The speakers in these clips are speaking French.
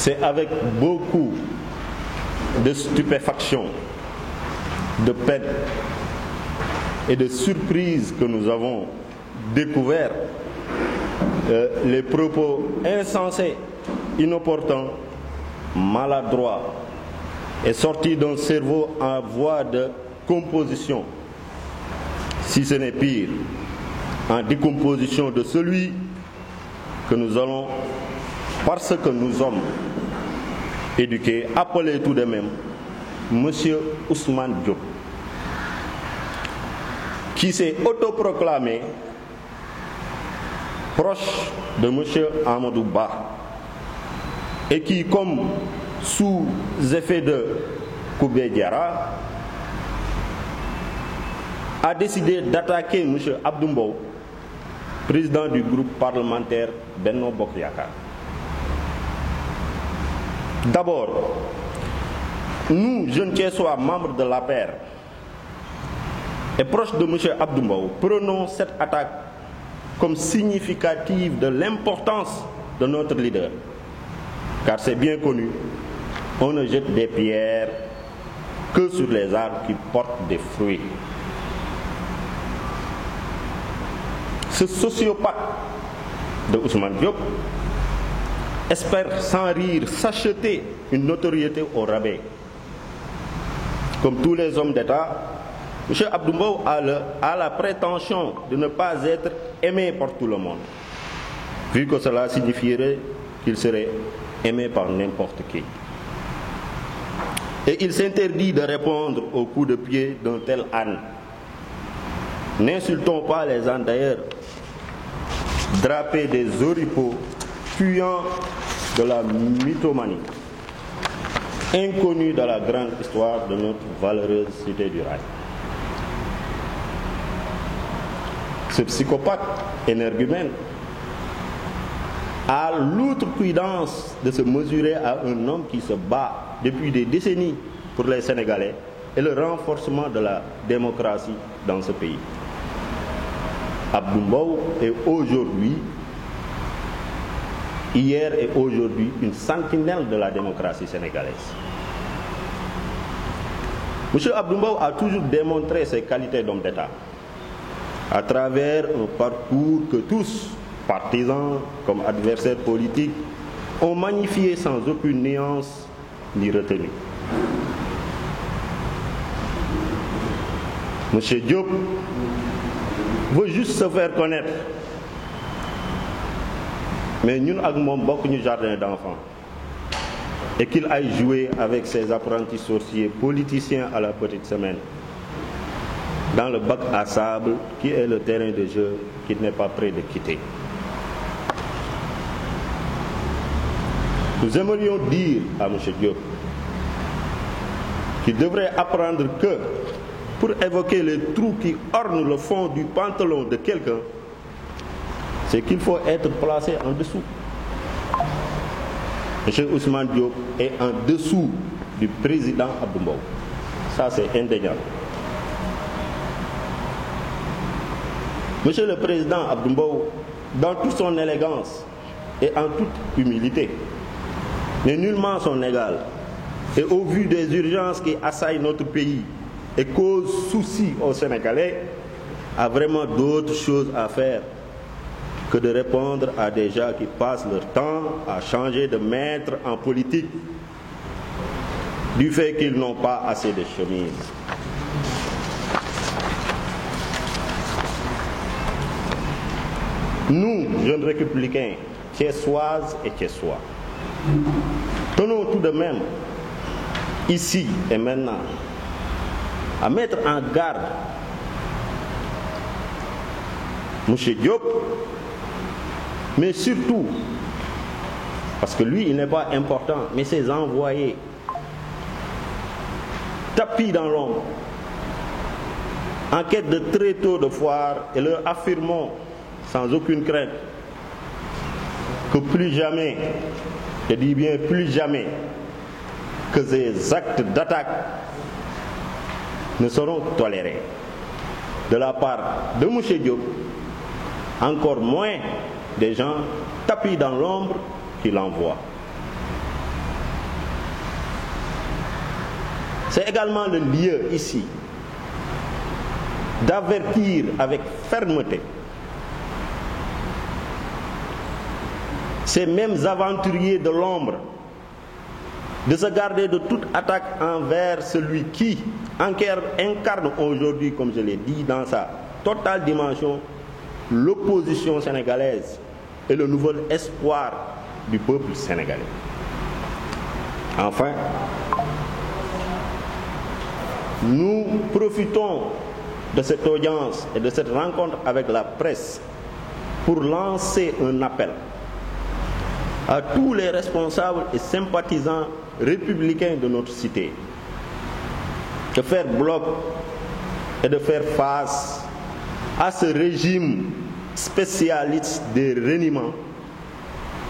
C'est avec beaucoup de stupéfaction, de peine et de surprise que nous avons découvert les propos insensés, inopportuns, maladroits et sortis d'un cerveau en voie de composition, si ce n'est pire, en décomposition de celui que nous allons, parce que nous sommes éduqués, appeler tout de même M. Ousmane Diop, qui s'est autoproclamé proche de M. Amadou Ba et qui, comme sous effet de Koubé Diarra, a décidé d'attaquer M. Abdou Mbow, président du groupe parlementaire Benno Bokk Yakaar. D'abord, nous, jeunes Thiessois, membres de l'APR et proches de M. Abdou Mbow, prenons cette attaque comme significative de l'importance de notre leader. Car c'est bien connu, on ne jette des pierres que sur les arbres qui portent des fruits. Ce sociopathe de Ousmane Diop espère sans rire s'acheter une notoriété au rabais. Comme tous les hommes d'État, M. Abdou Mbow a la prétention de ne pas être aimé par tout le monde, vu que cela signifierait qu'il serait aimé par n'importe qui. Et il s'interdit de répondre aux coups de pied d'un tel âne. N'insultons pas les ânes d'ailleurs, drapés des oripeaux, fuyant de la mythomanie, inconnue dans la grande histoire de notre valeureuse cité du rail. Ce psychopathe énergumène a l'outrecuidance de se mesurer à un homme qui se bat depuis des décennies pour les Sénégalais et le renforcement de la démocratie dans ce pays. Abdou Mbow est aujourd'hui, hier et aujourd'hui, une sentinelle de la démocratie sénégalaise. M. Abdou Mbow a toujours démontré ses qualités d'homme d'État à travers un parcours que tous, partisans comme adversaires politiques, ont magnifié sans aucune nuance ni retenue. M. Diop veut juste se faire connaître. Mais nous, ak mom bokkuñu jardin d'enfants. Et qu'il aille jouer avec ses apprentis sorciers politiciens à la petite semaine, dans le bac à sable qui est le terrain de jeu qu'il n'est pas prêt de quitter. Nous aimerions dire à M. Diop qu'il devrait apprendre que, pour évoquer les trous qui ornent le fond du pantalon de quelqu'un, c'est qu'il faut être placé en dessous. M. Ousmane Diop est en dessous du président Abdou Mbow. Ça, c'est indéniable. Monsieur le Président Abdou Mbow, dans toute son élégance et en toute humilité, n'est nullement son égal. Et au vu des urgences qui assaillent notre pays et causent souci aux Sénégalais, a vraiment d'autres choses à faire que de répondre à des gens qui passent leur temps à changer de maître en politique du fait qu'ils n'ont pas assez de chemises. Nous, jeunes républicains, Thiessoises et Thiessois, tenons tout de même, ici et maintenant, à mettre en garde M. Diop, mais surtout, parce que lui, il n'est pas important, mais ses envoyés, tapis dans l'ombre, en quête de tréteaux de foire, et leur affirmons sans aucune crainte que plus jamais, je dis bien plus jamais, que ces actes d'attaque ne seront tolérés de la part de M. Diop, encore moins des gens tapis dans l'ombre qui l'envoient. C'est également le lieu ici d'avertir avec fermeté ces mêmes aventuriers de l'ombre de se garder de toute attaque envers celui qui incarne aujourd'hui, comme je l'ai dit, dans sa totale dimension, l'opposition sénégalaise et le nouvel espoir du peuple sénégalais. Enfin, nous profitons de cette audience et de cette rencontre avec la presse pour lancer un appel à tous les responsables et sympathisants républicains de notre cité de faire bloc et de faire face à ce régime spécialiste des reniements,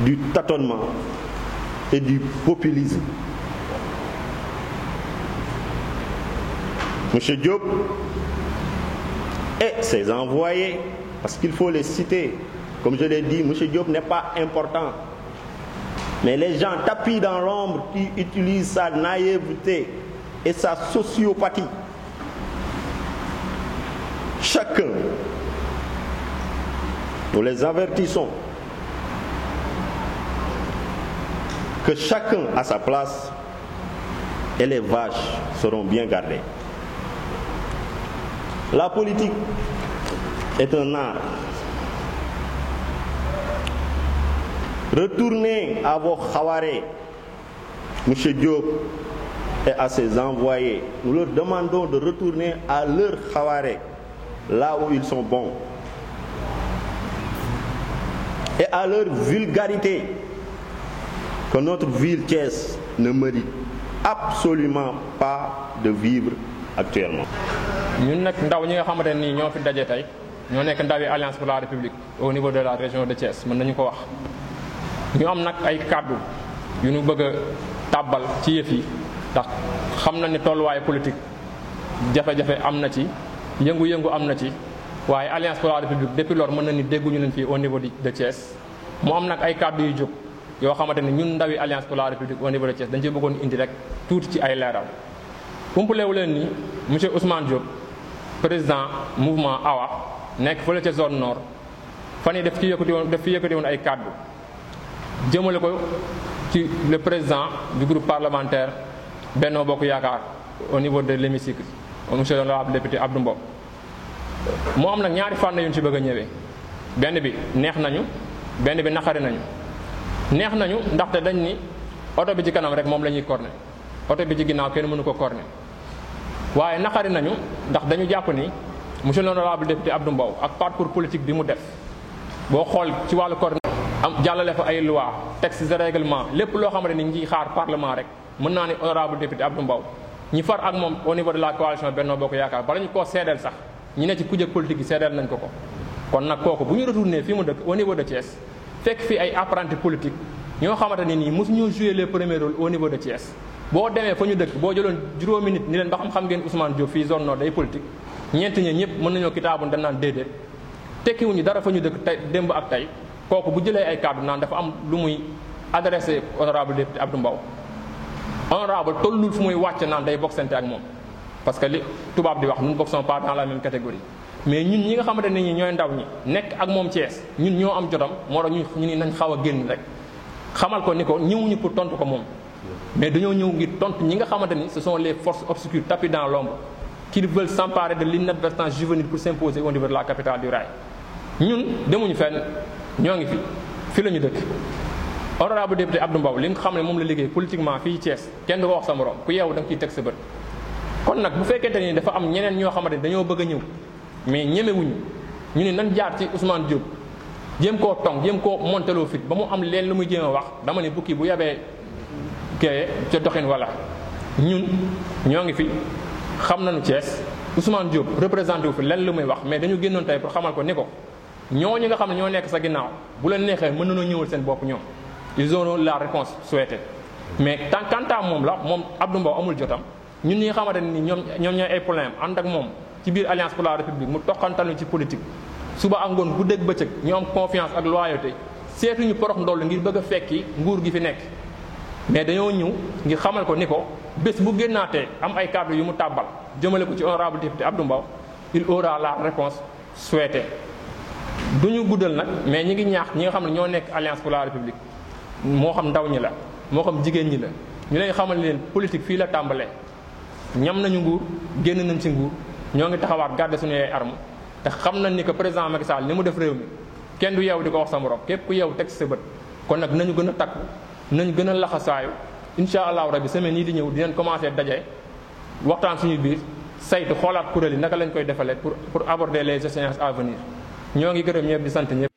du tâtonnement et du populisme. M. Diop et ses envoyés, parce qu'il faut les citer, comme je l'ai dit, M. Diop n'est pas important. Mais les gens tapis dans l'ombre qui utilisent sa naïveté et sa sociopathie, chacun, nous les avertissons que chacun à sa place et les vaches seront bien gardées. La politique est un art. Retournez à vos khawarés, M. Diop et à ses envoyés. Nous leur demandons de retourner à leurs khawarés, là où ils sont bons. Et à leur vulgarité, que notre ville Thiès ne mérite absolument pas de vivre actuellement. Ñun nag ndaw ñi nga xamante ne nii ñoo fi daje tey ñoo nekk ndawi Alliance pour la République au niveau de la région de Thiès mën nañu ko wax ñu am nag ay kàddu yu ñu bëgg a tàbbal ci yëf yi ndax xam na ni tolluwaayu politique jafe-jafe am na ci yëngu-yëngu am na ci waaye Alliance pour la République depuis lors mën na ni dégguñu leen fii au niveau de Thiès mu am nag ay kàddu yu jóg yoo xamante ni ñun ndawi Alliance pour la République au niveau de Thiès dañ ci bëggoon indi rek tuuti ci ay leeral umpalewu leen ni monsieur Ousmane Diop président mouvement AWA nekk fële ca zone nord fan yi daf fi yëkkati woon ay kàddu jëmale ko ci le président du groupe parlementaire Benno Bokk Yaakaar au niveau de l'hémicycle monsieur l'honorable député Abdou Mbow moo am nag ñaari fànn yu ñu ci bëgg a ñëwee benn bi neex nañu benn bi naqari nañu neex nañu ndaxte dañ ni oto bi ci kanam rek moom la ñuy corné oto bi ci ginnaaw kenn mënu ko corné waaye naqari nañu ndax dañu jàpp ni monsieur l'honorable député Abdou Mbow ak parcours politique bi mu def boo xool ci wàllu corné am jàllale fa ay loi texte de règlement lépp loo xamante ni ngi xaar parlement rek mën naa ni honorable député Abdou Mbow ñi far ak moom au niveau de la coalition Benno Bokk Yaakaar bala ñu koo seedeel sax ñi ne ci kujje politique yi seedeel nañ ko ko kon nag kooku bu ñu retourné fii mu dëkk au niveau de Thiès fekk fii ay apprentis politique ñoo xamante ne nii mosu ñoo jouer les premiers rôles au niveau de Thiès boo demee fa ñu dëkk boo jëloon juróomi nit ni leen ba xam ngeen Ousmane Diop fii zone nord day politique ñeent ñi ñëpp mën nañoo kitaabu dañ naan déedéet tekkiwuñu dara fa ñu dëkk tey démb ak tey kooku bu jëlee ay kàddu naan dafa am lu muy adressé honorable député Abdou Mbow honorable tollul fu muy wàcc naan day boksante ak moom parce que li tubaab di wax nous ne boxons pas dans la même catégorie mais ñun ñi nga xamante ne ñi ñooy ndaw ñi nekk ak moom Thiès ñun ñoo am jotam moo tax ñu ni nañ xaw a génn rek xamal ko ni ko ñëwuñu pour tontu ko moom mais dañoo ñëw ngir tontu ñi nga xamante ni ce sont les forces obscures tapis dans l'ombre qui veulent s'emparer de l'inadvertance juvénile pour s'imposer au niveau de la capitale du rail ñun demuñu fenn ñoo ngi fi la ñu dëkk honorable député Abdou Mbow li nga xam ne moom la liggéey politiquement fii Thiès kenn du ko wax sa morom ku yeewu da nga ciy teg sa bët kon nag bu fekkente ni dafa am ñeneen ñoo xamante ni dañoo bëgg a ñëw mais ñemewuñu ñu ne nan jaar ci Ousmane Diop jéem koo tong jéem koo monteloo fit ba mu am leen lu muy jéem a wax dama ne bukki bu yabee kee ca doxin wala ñun ñoo ngi fi xam nañu Thiès Ousmane Diop représenté wu fi leen lu muy wax mais dañu génnoon tey pour xamal ko ni ko ñooñu nga xam ne ñoo nekk sa ginnaaw bu leen neexee mën nañoo ñëwal seen bopp ñoom ils auront la réponse souhaitée mais quant à moom la moom Abdou Mbow amul jotam ñun ñi nga xamante ni ñoom ñooy ay problème ànd ak moom ci biir Alliance pour la République mu toqantalu ci politique suba ak ngoon guddeeg bëccëg ñu am confiance ak loyauté seetuñu porox ndoll ngir bëgg a fekki nguur gi fi nekk mais dañoo ñëw ngir xamal ko ni ko bés bu génnaatee am ay kàddu yu mu tàbbal jëmale ko ci honorable député Abdou Mbow il aura la réponse souhaitée. du ñu guddal nag mais ñi ngi ñaax ñi nga xam ne ñoo nekk Alliance pour la République moo xam ndaw ñi la moo xam jigéen ñi la ñu leen xamal leen politique fii la tàmbalee ñam nañu nguur génn nañ ci nguur ñoo ngi taxawaat garder suñu ay armes te xam nañ ni que président Macky Sall ni mu def réew mi kenn du yeew di ko wax sa morom képp ku yeew teg sa bët kon nag nañu gën a takku nañu gën a laxasaayu incha allahu rabi semaine yi di ñëw dinañ commencé daje waxtaan suñu biir saytu xoolaat kuréel yi naka lañ koy defalee pour aborder les échéances à venir ñoo ngi gërëm ñëpp di sant ñëpp.